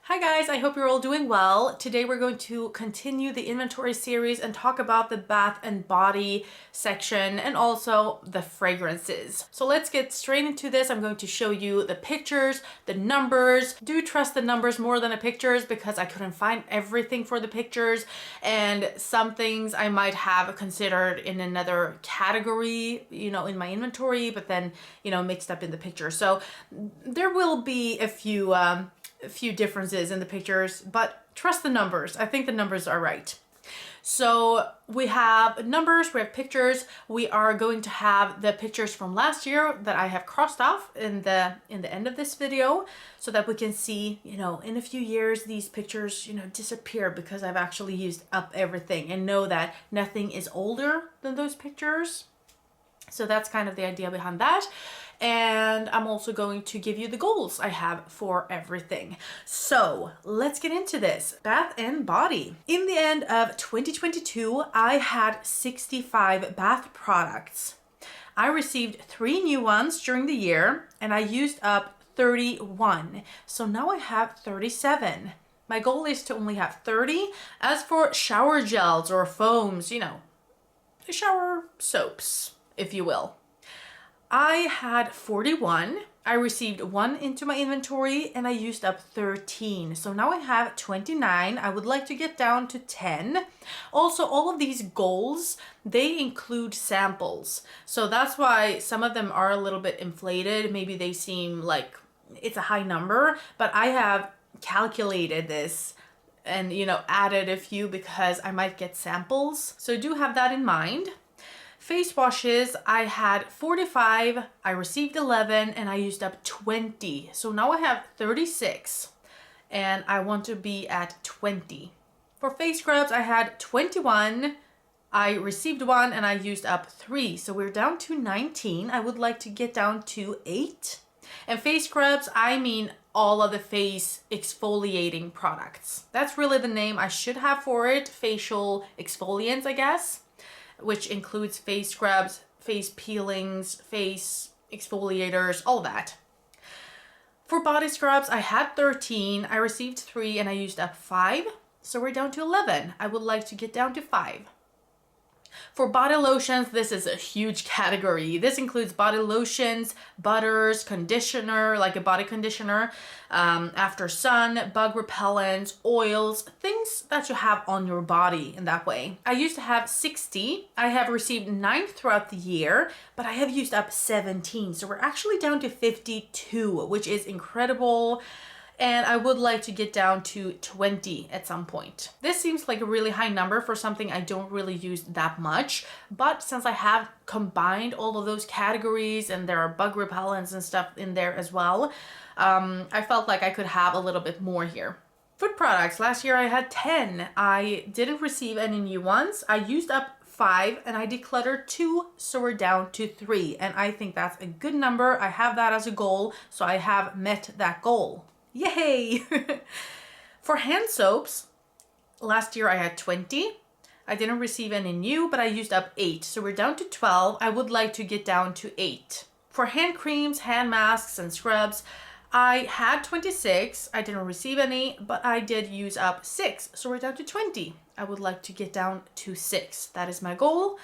Hi guys, I hope you're all doing well. Today we're going to continue the inventory series and talk about the bath and body section and also the fragrances. So let's get straight into this. I'm going to show you the pictures, the numbers. Do trust the numbers more than the pictures because I couldn't find everything for the pictures, and some things I might have considered in another category, in my inventory, but then, mixed up in the picture. So there will be a few differences in the pictures, but trust the numbers. I think the numbers are right. So we have numbers, we have pictures. We are going to have the pictures from last year that I have crossed off in the end of this video so that we can see, in a few years these pictures, disappear because I've actually used up everything, and know that nothing is older than those pictures. So that's kind of the idea behind that. And I'm also going to give you the goals I have for everything. So let's get into this. Bath and body. In the end of 2022, I had 65 bath products. I received 3 new ones during the year and I used up 31. So now I have 37. My goal is to only have 30. As for shower gels or foams, the shower soaps, if you will, I had 41. I received 1 into my inventory and I used up 13. So now I have 29. I would like to get down to 10. Also, all of these goals, they include samples. So that's why some of them are a little bit inflated. Maybe they seem like it's a high number, but I have calculated this and, added a few because I might get samples. So do have that in mind. Face washes, I had 45, I received 11, and I used up 20. So now I have 36, and I want to be at 20. For face scrubs, I had 21, I received 1, and I used up 3. So we're down to 19. I would like to get down to 8. And face scrubs, I mean all of the face exfoliating products. That's really the name I should have for it. Facial exfoliants, I guess, which includes face scrubs, face peelings, face exfoliators, all that. For body scrubs, I had 13, I received 3, and I used up 5. So we're down to 11. I would like to get down to 5. For body lotions, this is a huge category. This includes body lotions, butters, conditioner, like a body conditioner, after sun, bug repellents, oils, things that you have on your body in that way. I used to have 60. I have received 9 throughout the year, but I have used up 17. So we're actually down to 52, which is incredible. And I would like to get down to 20 at some point. This seems like a really high number for something I don't really use that much, but since I have combined all of those categories and there are bug repellents and stuff in there as well, I felt like I could have a little bit more here. Food products, last year I had 10. I didn't receive any new ones. I used up 5 and I decluttered 2, so we're down to 3. And I think that's a good number. I have that as a goal, so I have met that goal. Yay! For hand soaps, last year I had 20. I didn't receive any new, but I used up 8. So we're down to 12. I would like to get down to 8. For hand creams, hand masks, and scrubs, I had 26. I didn't receive any, but I did use up 6. So we're down to 20. I would like to get down to 6. That is my goal.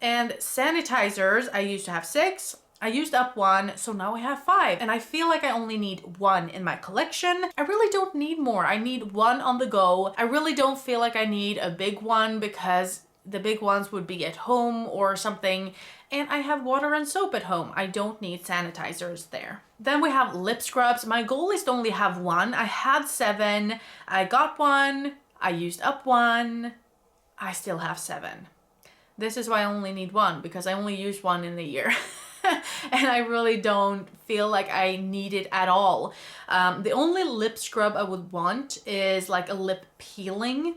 And sanitizers, I used to have 6. I used up 1, so now I have 5. And I feel like I only need 1 in my collection. I really don't need more. I need 1 on the go. I really don't feel like I need a big one because the big ones would be at home or something. And I have water and soap at home. I don't need sanitizers there. Then we have lip scrubs. My goal is to only have 1. I had 7. I got 1. I used up 1. I still have 7. This is why I only need 1, because I only use 1 in a year. And I really don't feel like I need it at all. The only lip scrub I would want is like a lip peeling.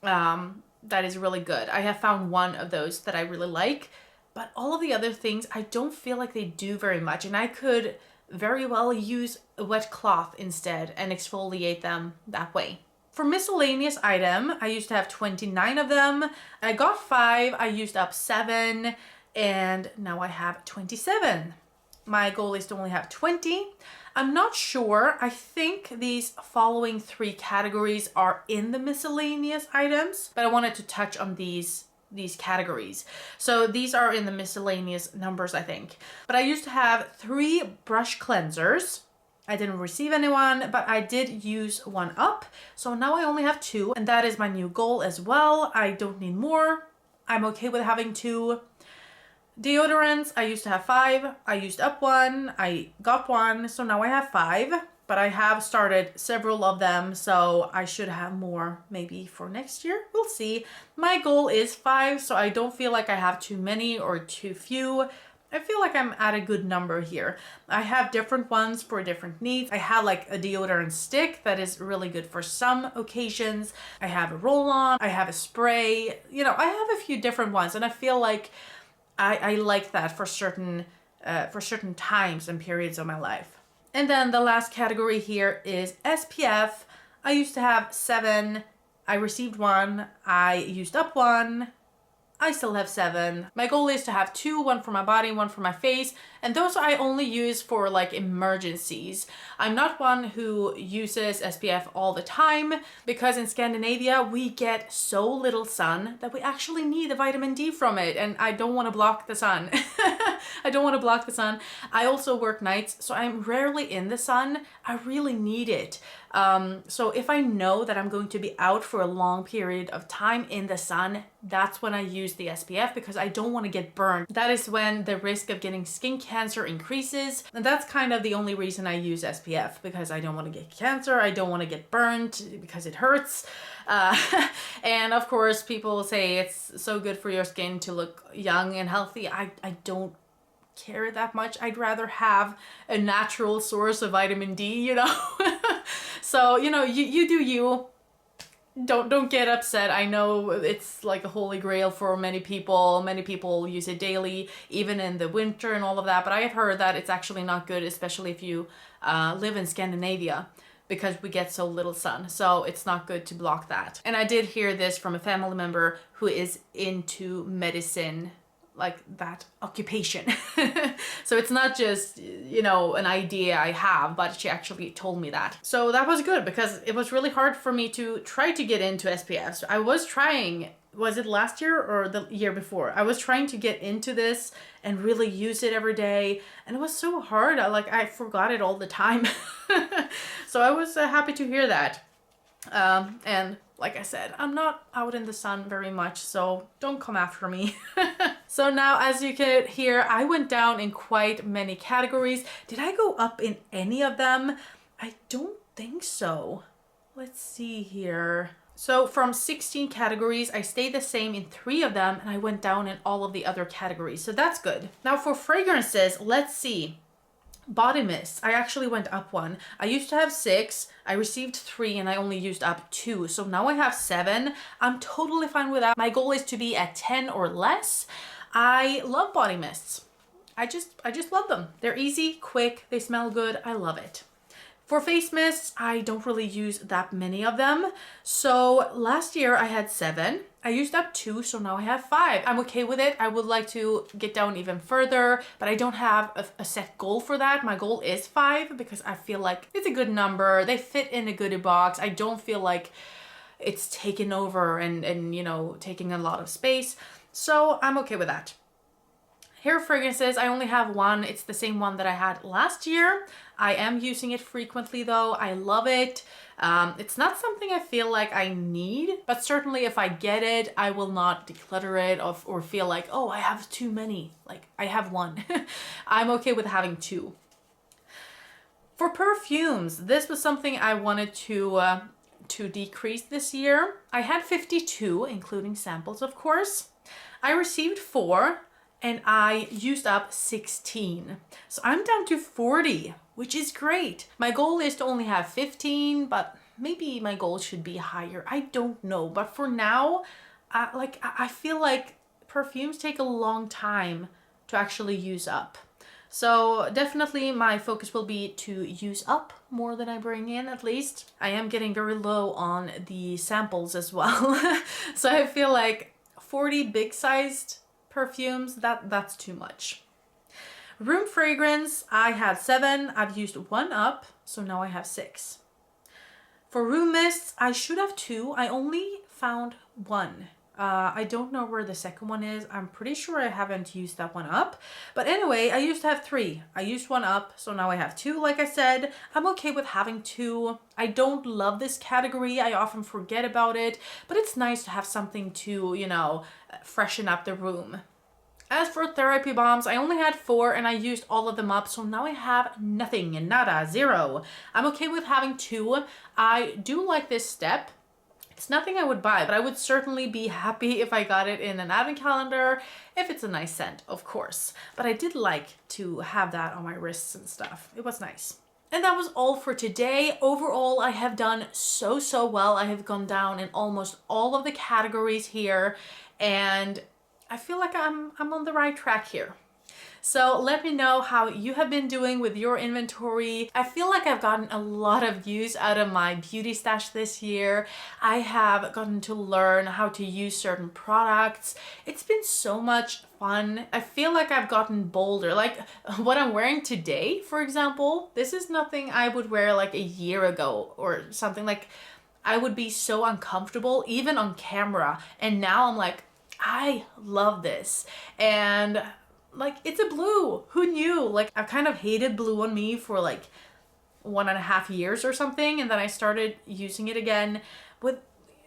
That is really good. I have found 1 of those that I really like, but all of the other things, I don't feel like they do very much. And I could very well use a wet cloth instead and exfoliate them that way. For miscellaneous item, I used to have 29 of them. I got 5, I used up 7. And now I have 27. My goal is to only have 20. I'm not sure. I think these following 3 categories are in the miscellaneous items, but I wanted to touch on these categories. So these are in the miscellaneous numbers, I think. But I used to have 3 brush cleansers. I didn't receive anyone, but I did use one up. So now I only have 2, and that is my new goal as well. I don't need more. I'm okay with having 2. Deodorants, I used to have 5. I used up 1. I got 1, so now I have 5. But I have started several of them, so I should have more maybe for next year. We'll see. My goal is 5, so I don't feel like I have too many or too few. I feel like I'm at a good number here. I have different ones for different needs. I have like a deodorant stick that is really good for some occasions. I have a roll-on, I have a spray. You know, I have a few different ones, and I feel like I like that for certain times and periods of my life. And then the last category here is SPF. I used to have 7. I received 1. I used up 1. I still have 7. My goal is to have 2, 1 for my body, 1 for my face, and those I only use for like emergencies. I'm not one who uses SPF all the time because in Scandinavia we get so little sun that we actually need the vitamin D from it, and I don't want to block the sun. I don't want to block the sun. I also work nights, so I'm rarely in the sun. I really need it. So if I know that I'm going to be out for a long period of time in the sun, that's when I use the SPF because I don't want to get burned. That is when the risk of getting skin cancer increases. And that's kind of the only reason I use SPF, because I don't want to get cancer. I don't want to get burned because it hurts. And of course, people say it's so good for your skin to look young and healthy. I don't care that much. I'd rather have a natural source of vitamin D, you know. So, you know, you do you. Don't get upset. I know it's like a holy grail for many people. Many people use it daily, even in the winter and all of that. But I have heard that it's actually not good, especially if you live in Scandinavia, because we get so little sun. So it's not good to block that. And I did hear this from a family member who is into medicine, like that occupation. So it's not just, you know, an idea I have, but she actually told me that. So that was good because it was really hard for me to try to get into SPF. I was trying, was it last year or the year before? I was trying to get into this and really use it every day, and it was so hard. I forgot it all the time. So I was happy to hear that. And like I said, I'm not out in the sun very much, so don't come after me. So now, as you can hear, I went down in quite many categories. Did I go up in any of them? I don't think so. Let's see here. So from 16 categories, I stayed the same in 3 of them, and I went down in all of the other categories. So that's good. Now for fragrances, let's see. Body mist, I actually went up 1. I used to have 6, I received 3, and I only used up 2. So now I have 7. I'm totally fine with that. My goal is to be at 10 or less. I love body mists. I just love them. They're easy, quick, they smell good. I love it. For face mists, I don't really use that many of them. So last year I had 7. I used up 2, so now I have 5. I'm okay with it. I would like to get down even further, but I don't have a set goal for that. My goal is 5 because I feel like it's a good number. They fit in a goodie box. I don't feel like it's taken over and you know, taking a lot of space. So I'm okay with that. Hair fragrances, I only have 1. It's the same one that I had last year. I am using it frequently though. I love it. It's not something I feel like I need, but certainly if I get it, I will not declutter it or feel like, oh, I have too many. Like, I have 1. I'm okay with having 2. For perfumes, this was something I wanted to decrease this year. I had 52, including samples, of course. I received 4. And I used up 16. So I'm down to 40, which is great. My goal is to only have 15, but maybe my goal should be higher. I don't know. But for now, I feel like perfumes take a long time to actually use up. So definitely my focus will be to use up more than I bring in, at least. I am getting very low on the samples as well. So I feel like 40 big-sized perfumes, that's too much. Room fragrance, I had 7. I've used 1 up, so now I have 6. For room mists, I should have 2. I only found 1. I don't know where the second one is. I'm pretty sure I haven't used that one up. But anyway, I used to have 3. I used 1 up, so now I have 2. Like I said, I'm okay with having 2. I don't love this category. I often forget about it, but it's nice to have something to, you know, freshen up the room. As for therapy bombs, I only had 4 and I used all of them up, so now I have nothing, nada, 0. I'm okay with having 2. I do like this step. It's nothing I would buy, but I would certainly be happy if I got it in an advent calendar, if it's a nice scent, of course. But I did like to have that on my wrists and stuff. It was nice. And that was all for today. Overall, I have done so well. I have gone down in almost all of the categories here, and I feel like I'm on the right track here. So let me know how you have been doing with your inventory. I feel like I've gotten a lot of use out of my beauty stash this year. I have gotten to learn how to use certain products. It's been so much fun. I feel like I've gotten bolder. Like what I'm wearing today, for example, this is nothing I would wear like a year ago or something. Like I would be so uncomfortable even on camera. And now I'm like, I love this. And like, it's a blue. Who knew? Like, I've kind of hated blue on me for like 1.5 years or something. And then I started using it again with,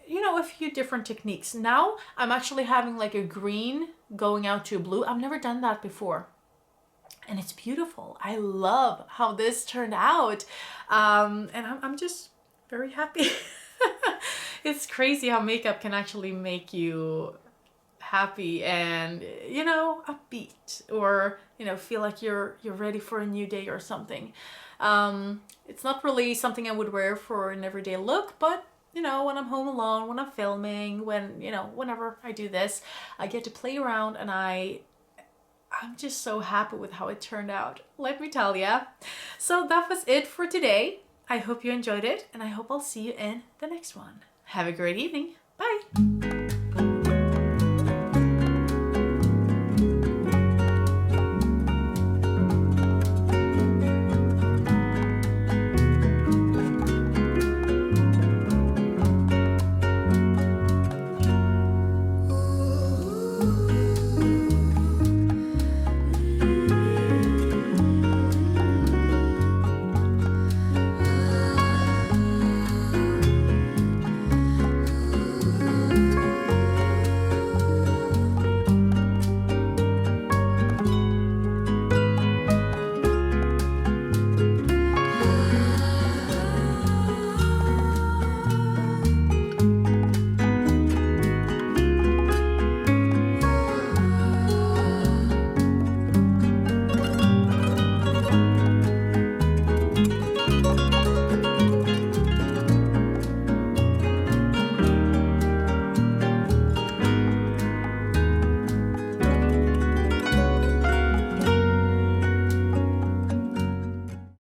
you know, a few different techniques. Now I'm actually having like a green going out to a blue. I've never done that before. And it's beautiful. I love how this turned out. And I'm just very happy. It's crazy how makeup can actually make you happy and, you know, upbeat, or, you know, feel like you're ready for a new day or something. It's not really something I would wear for an everyday look, but you know, when I'm home alone, when I'm filming, when, you know, whenever I do this, I get to play around, and I'm just so happy with how it turned out, let me tell ya. So that was it for today. I hope you enjoyed it, and I hope I'll see you in the next one. Have a great evening. Bye.